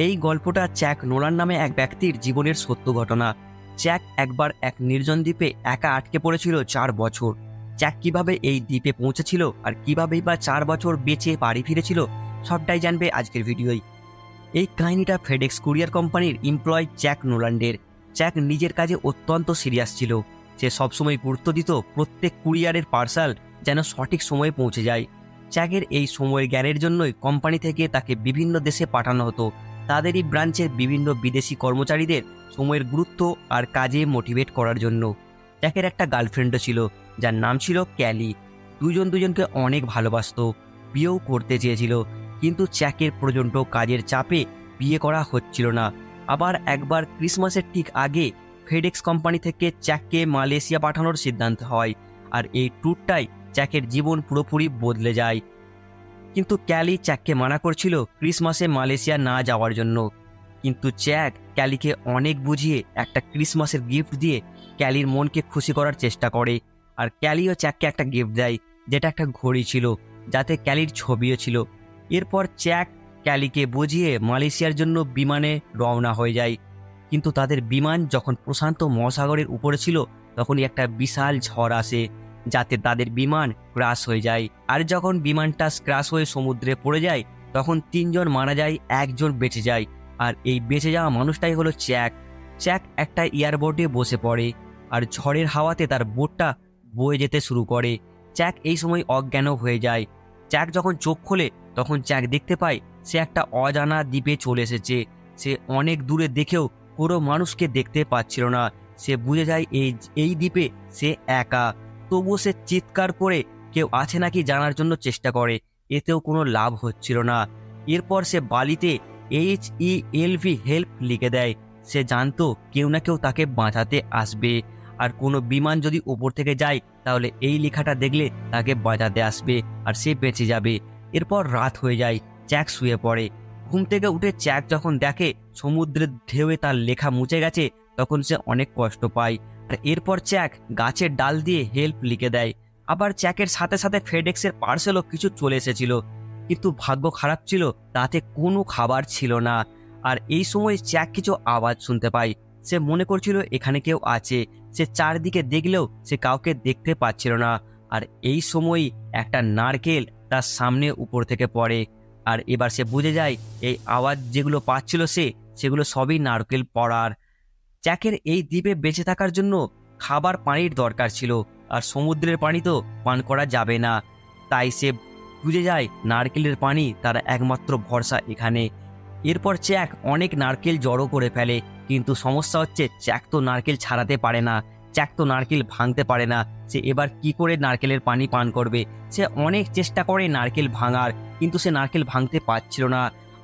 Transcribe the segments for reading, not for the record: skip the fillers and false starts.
এই গল্পটা Jack Nolan নামে এক ব্যক্তির জীবনের সত্য ঘটনা। জ্যাক একবার এক নির্জন দ্বীপে একা আটকে পড়েছিল 4 বছর। জ্যাক কিভাবে এই দ্বীপে পৌঁছেছিল আর কিভাবেই বা 4 বছর বেঁচে বাড়ি ফিরেছিল, সবটাই জানবে আজকের ভিডিওয়। এই কাহিনীটা ফেডেক্স কুরিয়ার কোম্পানির এমপ্লয় জ্যাক নোলান্ডের। জ্যাক নিজের কাজে অত্যন্ত সিরিয়াস ছিল। সে সবসময় গুরুত্ব দিত প্রত্যেক কুরিয়ারের পার্সেল যেন সঠিক সময়ে পৌঁছে যায়। জ্যাকের এই সময়ের জ্ঞানের জন্যই কোম্পানি থেকে তাকে বিভিন্ন দেশে পাঠানো হতো, তাদেরই ব্রাঞ্চের বিভিন্ন বিদেশি কর্মচারীদের সময়ের গুরুত্ব আর কাজে মোটিভেট করার জন্য। জ্যাকের একটা গার্লফ্রেন্ডও ছিল, যার নাম ছিল ক্যালি। দুজন দুজনকে অনেক ভালোবাসতো, বিয়েও করতে চেয়েছিল, কিন্তু জ্যাকের প্রচণ্ড কাজের চাপে বিয়ে করা হচ্ছিল না। আবার একবার ক্রিসমাসের ঠিক আগে ফেডেক্স কোম্পানি থেকে জ্যাককে মালয়েশিয়া পাঠানোর সিদ্ধান্ত হয়, আর এই ট্যুরটাই জ্যাকের জীবন পুরোপুরি বদলে যায়। কিন্তু ক্যালি জ্যাককে মানা করছিল ক্রিসমাসে মালয়েশিয়া না যাওয়ার জন্য। কিন্তু জ্যাক ক্যালিকে অনেক বুঝিয়ে একটা ক্রিসমাসের গিফট দিয়ে ক্যালির মনকে খুশি করার চেষ্টা করে। আর ক্যালিও জ্যাককে একটা গিফট দেয়, যেটা একটা ঘড়ি ছিল, যাতে ক্যালির ছবিও ছিল। এরপর জ্যাক ক্যালিকে বুঝিয়ে মালয়েশিয়ার জন্য বিমানে রওনা হয়ে যায়। কিন্তু তাদের বিমান যখন প্রশান্ত মহাসাগরের উপরে ছিল, তখনই একটা বিশাল ঝড় আসে, যাতে তাদের বিমান ক্র্যাশ হয়ে যায়। আর যখন বিমানটা ক্র্যাশ হয়ে সমুদ্রে পড়ে যায়, তখন 3জন মারা যায়, একজন বেঁচে যায়। আর এই বেঁচে যাওয়া মানুষটাই হলো জ্যাক। জ্যাক একটা এয়ারবোটে বসে পড়ে, আর ঝড়ের হাওয়াতে তার বোটটা বয়ে যেতে শুরু করে। জ্যাক এই সময় অজ্ঞানও হয়ে যায়। জ্যাক যখন চোখ খোলে, তখন জ্যাক দেখতে পায় সে একটা অজানা দ্বীপে চলে এসেছে। সে অনেক দূরে দেখেও কোনো মানুষকে দেখতে পাচ্ছিল না। সে বুঝে যায় এই দ্বীপে সে একা। তবুও সে চিৎকার করে কেউ আছে নাকি জানার জন্য চেষ্টা করে, এতেও কোনো লাভ হচ্ছিল না। এরপর সে বালিতে HELP হেল্প লিখে দেয়। সে জানতো কেউ না কেউ তাকে বাঁচাতে আসবে, আর কোনো বিমান যদি ওপর থেকে যায় তাহলে এই লেখাটা দেখলে তাকে বাঁচাতে আসবে, আর সে বেঁচে যাবে। এরপর রাত হয়ে যায়, জ্যাক শুয়ে পড়ে। ঘুম থেকে উঠে জ্যাক যখন দেখে সমুদ্রের ঢেউয়ে তার লেখা মুছে গেছে, তখন সে অনেক কষ্ট পায়। আর এরপর জ্যাক গাছের ডাল দিয়ে হেল্প লিখে দেয়। আবার জ্যাকের সাথে সাথে ফেডেক্সের পার্সেলও কিছু চলে এসেছিল, কিন্তু ভাগ্য খারাপ ছিল, তাতে কোনো খাবার ছিল না। আর এই সময় জ্যাক কিছু আওয়াজ শুনতে পায়। সে মনে করছিল এখানে কেউ আছে। সে চারদিকে দেখলেও সে কাউকে দেখতে পাচ্ছিল না। আর এই সময়ই একটা নারকেল তার সামনে উপর থেকে পড়ে। আর এবার সে বুঝে যায় এই আওয়াজ যেগুলো পাচ্ছিল সেগুলো সবই নারকেল পড়ার। জ্যাকের এই দ্বীপে বেঁচে থাকার জন্য খাবার পানির দরকার ছিল, আর সমুদ্রের পানি তো পান করা যাবে না। তাই সে বুঝে যায় নারকেলের পানি তার একমাত্র ভরসা এখানে। এরপর জ্যাক অনেক নারকেল জড়ো করে ফেলে, কিন্তু সমস্যা হচ্ছে জ্যাক তো নারকেল ছাড়াতে পারে না, জ্যাক তো নারকেল ভাঙতে পারে না। সে এবার কি করে নারকেলের পানি পান করবে? সে অনেক চেষ্টা করে নারকেল ভাঙার, কিন্তু সে নারকেল ভাঙতে পারছিল না।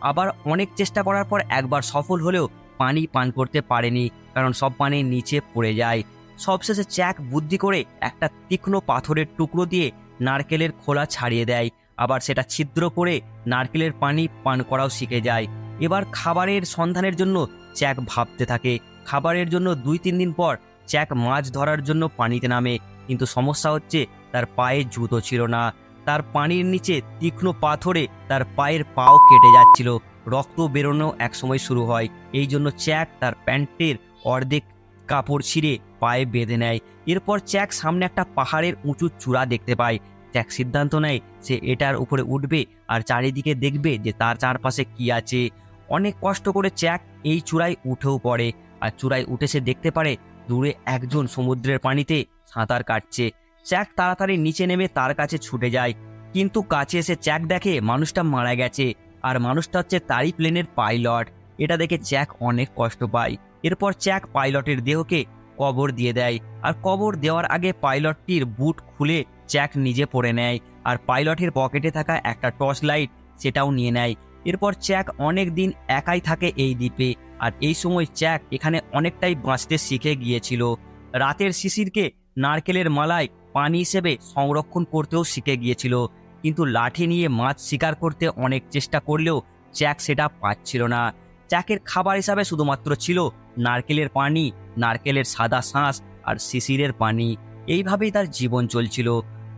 আবার অনেক চেষ্টা করার পর একবার সফল হলেও পানি পান করতে পারেনি, কারণ সব পানি নিচে পড়ে যায়। সবশেষে জ্যাক বুদ্ধি করে একটা তীক্ষ্ণ পাথরের টুকরো দিয়ে নারকেলের খোলা ছাড়িয়ে দেয়। আবার সেটা ছিদ্র করে নারকেলের পানি পান করাও শিখে যায়। এবার খাবারের সন্ধানের জন্য জ্যাক ভাবতে থাকে। খাবারের জন্য 2-3 দিন পর জ্যাক মাছ ধরার জন্য পানিতে নামে, কিন্তু সমস্যা হচ্ছে তার পায়ে জুতো ছিল না। তার পানির নিচে তীক্ষ্ণ পাথরে তার পায়ের পাও কেটে যাচ্ছিল, রক্ত বেরোনো একসময় শুরু হয়। এই জন্য জ্যাক তার প্যান্টের অর্ধেক কাপড় ছিঁড়ে পায়ে বেঁধে নেয়। এরপর জ্যাক সামনে একটা পাহাড়ের উঁচু চূড়া দেখতে পায়। জ্যাক সিদ্ধান্ত নেয় সে এটার উপরে উঠবে আর চারিদিকে দেখবে যে তার চারপাশে কি আছে। অনেক কষ্ট করে জ্যাক এই চূড়ায় উঠেও পড়ে, আর চূড়ায় উঠে সে দেখতে পারে দূরে একজন সমুদ্রের পানিতে সাঁতার কাটছে। জ্যাক তাড়াতাড়ি নিচে নেমে তার কাছে ছুটে যায়, কিন্তু কাছে এসে জ্যাক দেখে মানুষটা মারা গেছে, আর মানুষটা হচ্ছে তারই প্লেনের পাইলট। এটা দেখে জ্যাক অনেক কষ্ট পায়। এরপর জ্যাক পাইলটের দেহকে কবর দিয়ে দেয়, আর কবর দেওয়ার আগে পাইলটটির বুট খুলে জ্যাক নিজে পরে নেয়, আর পাইলটের পকেটে থাকা একটা টর্চ লাইট সেটাও নিয়ে নেয়। এরপর জ্যাক অনেক দিন একাই থাকে এই দ্বীপে, আর এই সময় জ্যাক এখানে অনেকটাই বাঁচতে শিখে গিয়েছিল। রাতের শিশিরকে নারকেলের মালায় পানি হিসেবে সংরক্ষণ করতেও শিখে গিয়েছিল, কিন্তু লাঠি নিয়ে মাছ শিকার করতে অনেক চেষ্টা করলেও জ্যাক সেটা পাচ্ছিল না। জ্যাকের খাবার হিসাবে শুধুমাত্র ছিল নারকেলের পানি, নারকেলের সাদা শাঁস আর শিশিরের পানি। এইভাবেই তার জীবন চলছিল।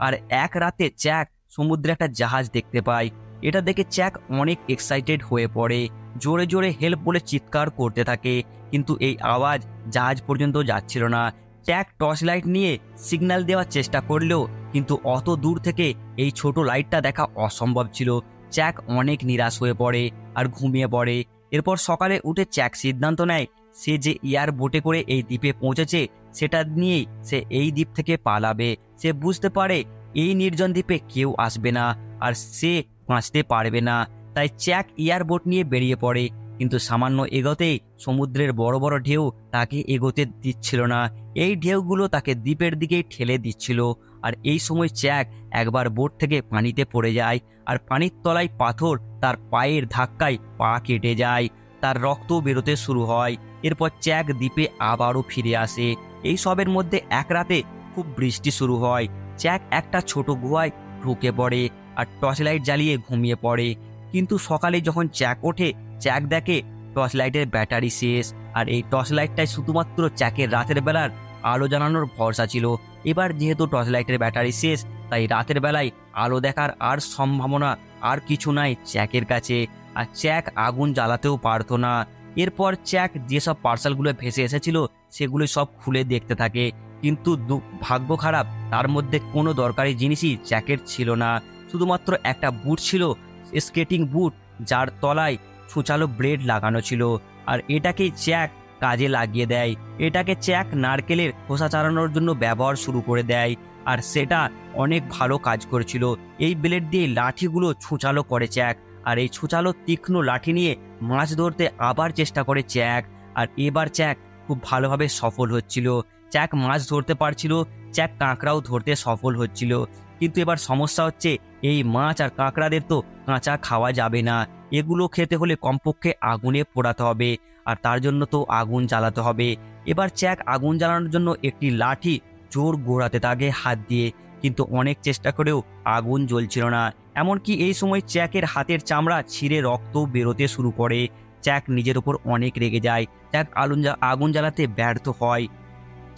আর এক রাতে জ্যাক সমুদ্রে একটা জাহাজ দেখতে পায়। এটা দেখে জ্যাক অনেক এক্সাইটেড হয়ে পড়ে। জোরে জোরে হেল্প বলে চিৎকার করতে থাকে, কিন্তু এই আওয়াজ জাহাজ পর্যন্ত যাচ্ছিল না। জ্যাক টর্চ লাইট নিয়ে সিগন্যাল দেওয়ার চেষ্টা করলেও কিন্তু অত দূর থেকে এই ছোট লাইটটা দেখা অসম্ভব ছিল। জ্যাক অনেক নিরাশ হয়ে পড়ে আর ঘুমিয়ে পড়ে। এরপর সকালে উঠে জ্যাক সিদ্ধান্ত নেয় সে যে এয়ার বোটে করে এই দ্বীপে পৌঁছেছে সেটা নিয়েই সে এই দ্বীপ থেকে পালাবে। সে বুঝতে পারে এই নির্জন দ্বীপে কেউ আসবে না আর সে বাঁচতে পারবে না। তাই জ্যাক এয়ারবোট নিয়ে বেরিয়ে পড়ে, কিন্তু সামান্য এগোতেই সমুদ্রের বড় বড় ঢেউ তাকে এগোতে দিচ্ছিল না। এই ঢেউগুলো তাকে দ্বীপের দিকেই ঠেলে দিচ্ছিল। আর এই সময় জ্যাক একবার বোট থেকে পানিতে পড়ে যায়, আর পানির তলায় পাথর তার পায়ের ধাক্কায় পা কেটে যায়, তার রক্ত বেরোতে শুরু হয়। এরপর জ্যাক দ্বীপে আবারও ফিরে আসে। এই সবের মধ্যে এক রাতে খুব বৃষ্টি শুরু হয়। জ্যাক একটা ছোট গুহায় ঢুকে পড়ে আর টর্চ লাইট জ্বালিয়ে ঘুমিয়ে পড়ে। কিন্তু সকালে যখন জ্যাক ওঠে, জ্যাক দেখে টর্চ লাইটের ব্যাটারি শেষ। আর এই টর্চ লাইটটাই শুধুমাত্র জ্যাকের রাতের বেলার আলো জ্বালানোর ভরসা ছিল। এবার যেহেতু টর্চ লাইটের ব্যাটারি শেষ, তাই রাতের বেলায় আলো দেখার আর সম্ভাবনা আর কিছু নাই জ্যাকের কাছে। আর জ্যাক আগুন জ্বালাতেও পারতো না। এরপর জ্যাক যেসব পার্সেলগুলো ভেসে এসেছিল সেগুলো সব খুলে দেখতে থাকে, কিন্তু ভাগ্য খারাপ, তার মধ্যে কোনো দরকারি জিনিসই জ্যাকের ছিল না। শুধুমাত্র একটা বুট ছিল, স্কেটিং বুট, যার তলায় ছুঁচালো ব্লেড লাগানো ছিল। আর এটাকেই জ্যাক কাজে লাগিয়ে দেয়। এটাকে জ্যাক নারকেলের খোসা ছাড়ানোর জন্য ব্যবহার শুরু করে দেয়, আর সেটা অনেক ভালো কাজ করেছিল। এই ব্লেড দিয়ে লাঠিগুলো ছুঁচালো করে জ্যাক। আর এই ছুঁচালো তীক্ষ্ণ লাঠি নিয়ে মাছ ধরতে আবার চেষ্টা করে জ্যাক। আর এবার জ্যাক খুব ভালোভাবে সফল হচ্ছিল। জ্যাক মাছ ধরতে পারছিল, জ্যাক কাঁকড়াও ধরতে সফল হচ্ছিল। কিন্তু এবার সমস্যা হচ্ছে, এই মাছ আর কাঁকড়াদের তো কাঁচা খাওয়া যাবে না। এগুলো খেতে হলে কমপক্ষে আগুনে পোড়াতে হবে, আর তার জন্য তো আগুন জ্বালাতে হবে। এবার জ্যাক আগুন জ্বালানোর জন্য একটি লাঠি জোর ঘোরাতে থাকে হাত দিয়ে, কিন্তু অনেক চেষ্টা করেও আগুন জ্বলছিল না। এমনকি এই সময় জ্যাকের হাতের চামড়া ছিঁড়ে রক্ত বেরোতে শুরু করে। জ্যাক নিজের ওপর অনেক রেগে যায়। জ্যাক আগুন জ্বালাতে ব্যর্থ হয়।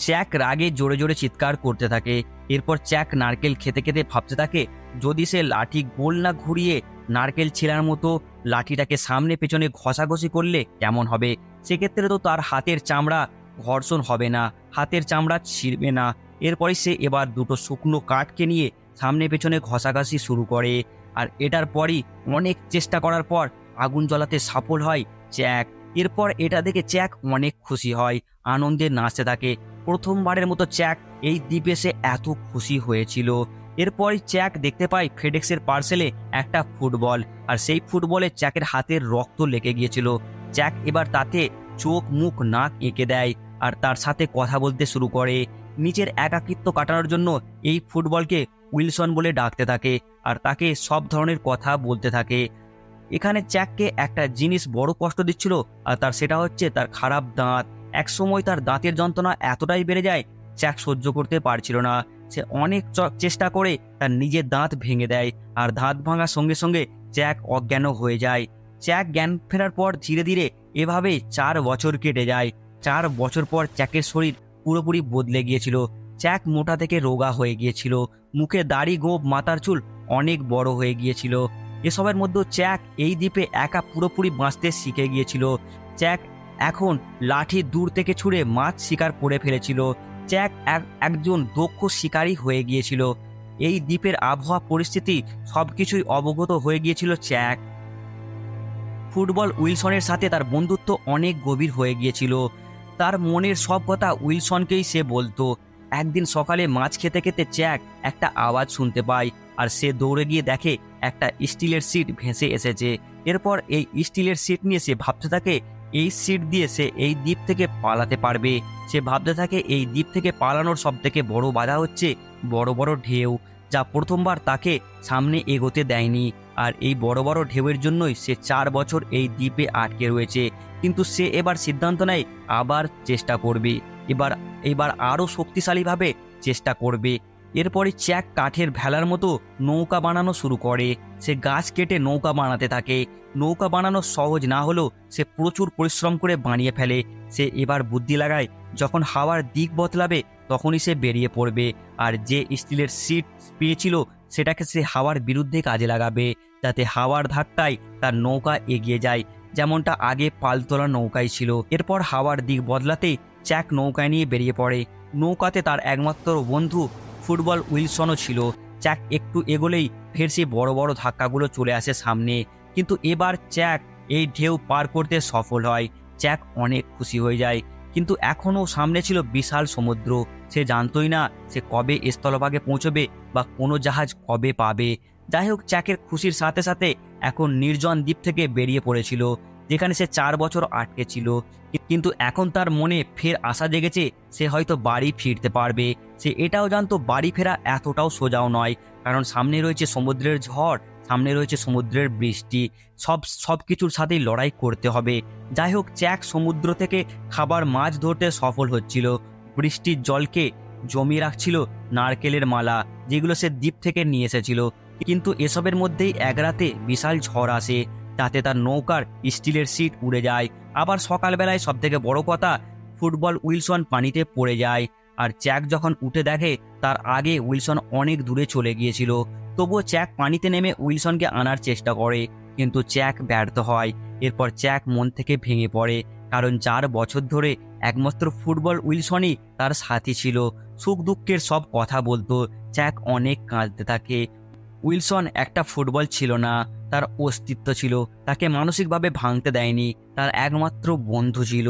জ্যাক রাগে জোরে জোরে চিৎকার করতে থাকে। এরপর জ্যাক নারকেল খেতে খেতে ভাবতে থাকে, যদি সে লাঠি গোল না ঘুরিয়ে নারকেল ছেঁড়ার মতো লাঠিটাকে সামনে পেছনে ঘষাঘষি করলে কেমন হবে। সেক্ষেত্রে তো তার হাতের চামড়া ঘর্ষণ হবে না, হাতের চামড়া ছিঁড়বে না। এরপরে সে এবার দুটো শুকনো কাঠকে নিয়ে সামনে পেছনে ঘষাঘষি শুরু করে। আর এটার পরই অনেক চেষ্টা করার পর আগুন জ্বালাতে সফল হয় জ্যাক। এরপর এটা দেখে জ্যাক অনেক খুশি হয়, আনন্দে নাচতে থাকে। প্রথমবারের মতো জ্যাক এই দ্বীপে সে এত খুশি হয়েছিল। এরপরই জ্যাক দেখতে পায় ফেডেক্সের পার্সেলে একটা ফুটবল, আর সেই ফুটবলে জ্যাকের হাতের রক্ত লেগে গিয়েছিল। জ্যাক এবার তাতে চোখ মুখ নাক এঁকে দেয় আর তার সাথে কথা বলতে শুরু করে। নিজের একাকিত্ব কাটানোর জন্য এই ফুটবলকে উইলসন বলে ডাকতে থাকে আর তাকে সব ধরনের কথা বলতে থাকে। এখানে জ্যাককে একটা জিনিস বড় কষ্ট দিচ্ছিল, আর সেটা হচ্ছে তার খারাপ দাঁত। একসময় তার দাঁতের যন্ত্রণা এতটাই বেড়ে যায়, জ্যাক সহ্য করতে পারছিল না। সে অনেক চেষ্টা করে তার নিজের দাঁত ভেঙে দেয়, আর দাঁত ভাঙার সঙ্গে সঙ্গে জ্যাক অজ্ঞানও হয়ে যায়। জ্যাক জ্ঞান ফেরার পর ধীরে ধীরে এভাবেই 4 বছর কেটে যায়। 4 বছর পর জ্যাকের শরীর পুরোপুরি বদলে গিয়েছিল। জ্যাক মোটা থেকে রোগা হয়ে গিয়েছিল, মুখে দাড়ি, গোঁফ, মাথার চুল অনেক বড় হয়ে গিয়েছিল। এসবের মধ্যে জ্যাক এই দ্বীপে একা পুরোপুরি বাঁচতে শিখে গিয়েছিল। জ্যাক এখন লাঠি দূর থেকে ছুঁড়ে মাছ শিকার করে ফেলেছিল। জ্যাক একজন দক্ষ শিকারী হয়ে গিয়েছিল। এই দ্বীপের আবহাওয়া, পরিস্থিতি সবকিছুই অবগত হয়ে গিয়েছিল জ্যাক। ফুটবল উইলসনের সাথে তার বন্ধুত্ব অনেক গভীর হয়ে গিয়েছিল। তার মনের সব কথা উইলসনকেই সে বলতো। একদিন সকালে মাছ খেতে খেতে জ্যাক একটা আওয়াজ শুনতে পায়, আর সে দৌড়ে গিয়ে দেখে একটা স্টিলের সিট ভেসে এসেছে। এরপর এই স্টিলের সিট নিয়ে সে ভাবতে থাকে এই সিট দিয়ে সে এই দ্বীপ থেকে পালাতে পারবে। সে ভাবতে থাকে এই দ্বীপ থেকে পালানোর সব থেকে বড় বাধা হচ্ছে বড় বড় ঢেউ, যা প্রথমবার তাকে সামনে এগোতে দেয়নি। আর এই বড় বড় ঢেউয়ের জন্যই সে 4 বছর এই দ্বীপে আটকে রয়েছে। কিন্তু সে এবার সিদ্ধান্ত নেয় আবার চেষ্টা করবে, এবার আরও শক্তিশালীভাবে চেষ্টা করবে। এরপরে জ্যাক কাঠের ভেলার মতো নৌকা বানানো শুরু করে। সে গাছ কেটে নৌকা বানাতে থাকে। নৌকা বানানো সহজ না হলেও সে প্রচুর পরিশ্রম করে বানিয়ে ফেলে। সে এবার বুদ্ধি লাগায়, যখন হাওয়ার দিক বদলাবে তখনই সে বেরিয়ে পড়বে। আর যে স্টিলের সিট পেয়েছিল সেটাকে সে হাওয়ার বিরুদ্ধে কাজে লাগাবে, যাতে হাওয়ার ধাক্কায় তার নৌকা এগিয়ে যায়। যেমনটা আগে পালতোলা নৌকায় ছিল। এরপর হাওয়ার দিক বদলাতে জ্যাক নৌকায় নিয়ে বেরিয়ে পড়ে। নৌকাতে তার একমাত্র বন্ধু ফুটবল উইলসনও ছিল। জ্যাক একটু এগোলেই ফের সেই বড় বড় ধাক্কাগুলো চলে আসে সামনে, কিন্তু এবার জ্যাক এই ঢেউ পার করতে সফল হয়। জ্যাক অনেক খুশি হয়ে যায়, কিন্তু এখনও সামনে ছিল বিশাল সমুদ্র। সে জানতই না সে কবে স্থলভাগে পৌঁছবে বা কোনো জাহাজ কবে পাবে। যাই হোক, জ্যাকের খুশির সাথে সাথে এখন নির্জন দ্বীপ থেকে বেরিয়ে পড়েছিল, যেখানে সে 4 বছর আটকে ছিল। কিন্তু এখন তার মনে ফের আশা জেগেছে সে হয়তো বাড়ি ফিরতে পারবে। সে এটাও জানতো বাড়ি ফেরা এতটাও সোজাও নয়, কারণ সামনে রয়েছে সমুদ্রের ঝড়, সামনে রয়েছে সমুদ্রের বৃষ্টি, সব কিছুর সাথেই লড়াই করতে হবে। যাই হোক, জ্যাক সমুদ্র থেকে খাবার মাছ ধরতে সফল হচ্ছিল। বৃষ্টির জলকে জমিয়ে রাখছিল নারকেলের মালা, যেগুলো সে দ্বীপ থেকে নিয়ে এসেছিল। কিন্তু এসবের মধ্যেই এক রাতে বিশাল ঝড় আসে, তাতে তার নৌকার স্টিলের সিট উড়ে যায়। আবার সকালবেলায় সব থেকে বড় কথা, ফুটবল উইলসন পানিতে পড়ে যায়। আর জ্যাক যখন উঠে দেখে তার আগে উইলসন অনেক দূরে চলে গিয়েছিল। তবুও জ্যাক পানিতে নেমে উইলসনকে আনার চেষ্টা করে, কিন্তু জ্যাক ব্যর্থ হয়। এরপর জ্যাক মন থেকে ভেঙে পড়ে, কারণ 4 বছর ধরে একমাত্র ফুটবল উইলসনই তার সাথী ছিল, সুখ দুঃখের সব কথা বলতো। জ্যাক অনেক কাঁদতে থাকে। উইলসন একটা ফুটবল ছিল না, তার অস্তিত্ব ছিল। তাকে মানসিকভাবে ভাঙতে দেয়নি, তার একমাত্র বন্ধু ছিল।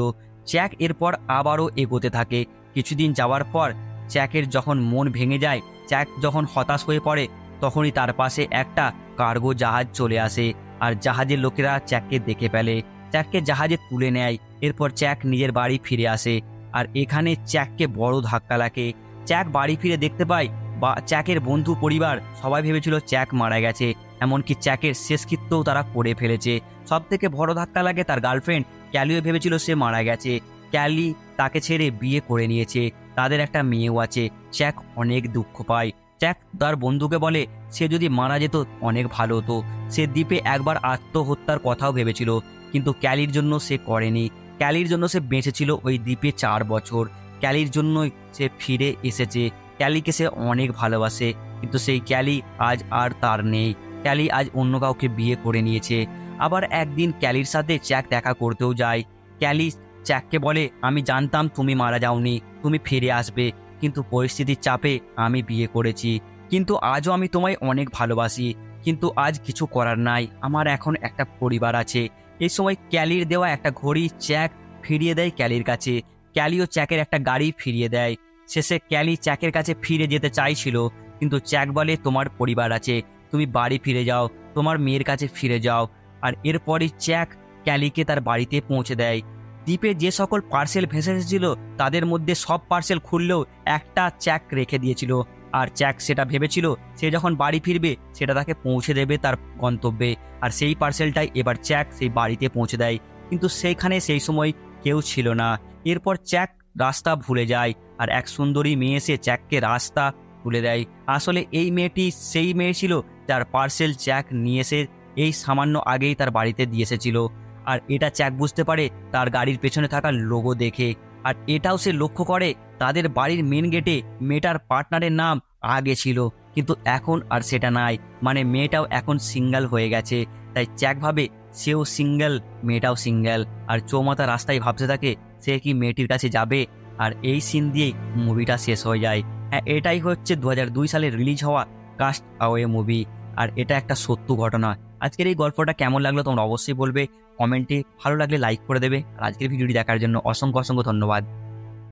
জ্যাক এরপর আবারও এগোতে থাকে। কিছুদিন যাওয়ার পর জ্যাকের যখন মন ভেঙে যায়, জ্যাক যখন হতাশ হয়ে পড়ে, তখনই তার পাশে একটা কার্গো জাহাজ চলে আসে। আর জাহাজের লোকেরা জ্যাককে দেখে ফেলে, জ্যাককে জাহাজে তুলে নেয়। এরপর জ্যাক নিজের বাড়ি ফিরে আসে। আর এখানে জ্যাককে বড় ধাক্কা লাগে। জ্যাক বাড়ি ফিরে দেখতে পায় বা জ্যাকের বন্ধু পরিবার সবাই ভেবেছিল জ্যাক মারা গেছে, এমনকি জ্যাকের শেষকৃত্যও তারা করে ফেলেছে। সব থেকে বড় ধাক্কা লাগে তার গার্লফ্রেন্ড ক্যালিও ভেবেছিল সে মারা গেছে। ক্যালি তাকে ছেড়ে বিয়ে করে নিয়েছে, তাদের একটা মেয়েও আছে। জ্যাক অনেক দুঃখ পায়। জ্যাক তার বন্ধুকে বলে সে যদি মারা যেত অনেক ভালো হতো। সে দ্বীপে একবার আত্মহত্যার কথাও ভেবেছিল, কিন্তু ক্যালির জন্য সে করেনি। ক্যালির জন্য সে বেঁচেছিল ওই দ্বীপে 4 বছর। ক্যালির জন্যই সে ফিরে এসেছে। ক্যালিকে সে অনেক ভালোবাসে, কিন্তু সেই ক্যালি আজ আর তার নেই। ক্যালি আজ অন্য কাউকে বিয়ে করে নিয়েছে। আবার একদিন ক্যালির সাথে জ্যাক দেখা করতেও যায়। ক্যালি জ্যাককে বলে, আমি জানতাম তুমি মারা যাওনি, তুমি ফিরে আসবে, কিন্তু পরিস্থিতির চাপে আমি বিয়ে করেছি। কিন্তু আজও আমি তোমায় অনেক ভালোবাসি, কিন্তু আজ কিছু করার নাই, আমার এখন একটা পরিবার আছে। এই সময় ক্যালির দেওয়া একটা ঘড়ি জ্যাক ফিরিয়ে দেয় ক্যালির কাছে। ক্যালিও জ্যাকের একটা গাড়ি ফিরিয়ে দেয়। শেষে ক্যালি জ্যাকের কাছে ফিরে যেতে চাইছিল, কিন্তু জ্যাক বলে তোমার পরিবার আছে, তুমি বাড়ি ফিরে যাও, তোমার মেয়ের কাছে ফিরে যাও। আর এরপরই জ্যাক ক্যালিকে তার বাড়িতে পৌঁছে দেয়। দ্বীপে যে সকল পার্সেল ভেসে এসেছিল তাদের মধ্যে সব পার্সেল খুললেও একটা জ্যাক রেখে দিয়েছিল। আর জ্যাক সেটা ভেবেছিল সে যখন বাড়ি ফিরবে সেটা তাকে পৌঁছে দেবে তার গন্তব্যে। আর সেই পার্সেলটাই এবার জ্যাক সেই বাড়িতে পৌঁছে দেয়, কিন্তু সেইখানে সেই সময় কেউ ছিল না। এরপর জ্যাক রাস্তা ভুলে যায়, আর এক সুন্দরী মেয়ে এসে জ্যাককে রাস্তা তুলে দেয়। আসলে এই মেয়েটি সেই মেয়ে ছিল যার পার্সেল জ্যাক নিয়ে এসে এই সামান্য আগেই তার বাড়িতে দিয়ে এসেছিল। আর এটা জ্যাক বুঝতে পারে তার গাড়ির পেছনে থাকা লোগো দেখে। আর এটাও সে লক্ষ্য করে তাদের বাড়ির মেন গেটে মেয়েটার পার্টনারের নাম আগে ছিল, কিন্তু এখন আর সেটা নাই। মানে মেয়েটাও এখন সিঙ্গেল হয়ে গেছে। তাই জ্যাক ভাবে সেও সিঙ্গেল, মেয়েটাও সিঙ্গেল। আর চৌমাথা রাস্তায় ভাবতে থাকে সে কি মেয়েটির কাছে যাবে। আর এই সিন দিয়েই মুভিটা শেষ হয়ে যায়। হ্যাঁ, এটাই হচ্ছে 2002 সালে রিলিজ হওয়া কাস্ট আওয়ে মুভি। আর এটা একটা সত্য ঘটনা। আজকের এই গল্পটা কেমন লাগলো তোমরা অবশ্যই বলবে কমেন্টে। ভালো লাগলে লাইক করে দেবে। আর আজকের ভিডিওটি দেখার জন্য অসংখ্য অসংখ্য ধন্যবাদ।